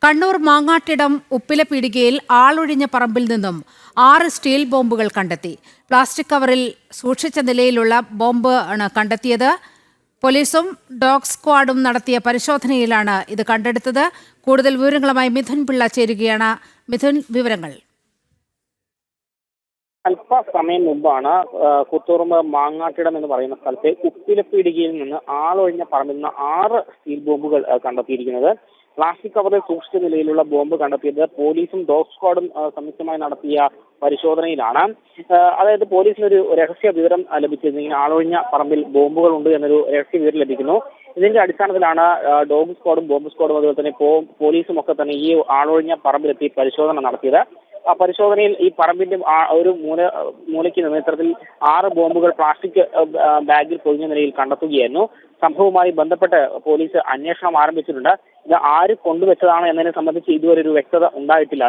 കണ്ണൂർ മാങ്ങാട്ടിടം ഉപ്പിലപീടികയിൽ ആളൊഴിഞ്ഞ പറമ്പിൽ നിന്നും 6 സ്റ്റീൽ ബോംബുകൾ കണ്ടെത്തി. പ്ലാസ്റ്റിക് കവറിൽ സൂക്ഷിച്ച നിലയിലുള്ള ബോംബ് ആണ് കണ്ടെത്തിയത്. പോലീസും ഡോഗ് സ്ക്വാഡും നടത്തിയ പരിശോധനയിലാണ് ഇത് കണ്ടെടുത്തത്. കൂടുതൽ വിവരങ്ങളുമായി മിഥുൻ പിള്ള ചേരുകയാണ്. മിഥുൻ, വിവരങ്ങൾ. അല്പസമയം മുമ്പാണ് കുത്തൂറുമ്പ് മാങ്ങാട്ടിടം എന്ന് പറയുന്ന സ്ഥലത്തെ ഉപ്പിലപ്പീടികയിൽ നിന്ന് ആളൊഴിഞ്ഞ പറമ്പിൽ നിന്ന് 6 സ്റ്റീൽ ബോംബുകൾ കണ്ടെത്തിയിരിക്കുന്നത്. പ്ലാസ്റ്റിക് കവറിൽ സൂക്ഷിച്ച നിലയിലുള്ള ബോംബ് കണ്ടെത്തിയത് പോലീസും ഡോഗ് സ്ക്വാഡും സംയുക്തമായി നടത്തിയ പരിശോധനയിലാണ്. അതായത് പോലീസിനൊരു രഹസ്യ വിവരം ലഭിച്ചിരുന്നു, ഇങ്ങനെ ആളൊഴിഞ്ഞ പറമ്പിൽ ബോംബുകൾ ഉണ്ട് എന്നൊരു രഹസ്യ വിവരം ലഭിക്കുന്നു. ഇതിന്റെ അടിസ്ഥാനത്തിലാണ് ഡോഗ് സ്ക്വാഡും ബോംബ് സ്ക്വാഡും അതുപോലെ തന്നെ പോലീസും ഒക്കെ തന്നെ ഈ ആളൊഴിഞ്ഞ പറമ്പിലെത്തി പരിശോധന നടത്തിയത്. ആ പരിശോധനയിൽ ഈ പറമ്പിന്റെ ഒരു മൂലയ്ക്ക് നിന്ന് ഇത്തരത്തിൽ 6 ബോംബുകൾ പ്ലാസ്റ്റിക് ബാഗിൽ പൊതിഞ്ഞ നിലയിൽ കണ്ടെത്തുകയായിരുന്നു. സംഭവവുമായി ബന്ധപ്പെട്ട് പോലീസ് അന്വേഷണം ആരംഭിച്ചിട്ടുണ്ട്. ഇത് ആര് കൊണ്ടുവച്ചതാണ് എന്നതിനെ സംബന്ധിച്ച് ഇതുവരെ ഒരു വ്യക്തത ഉണ്ടായിട്ടില്ല.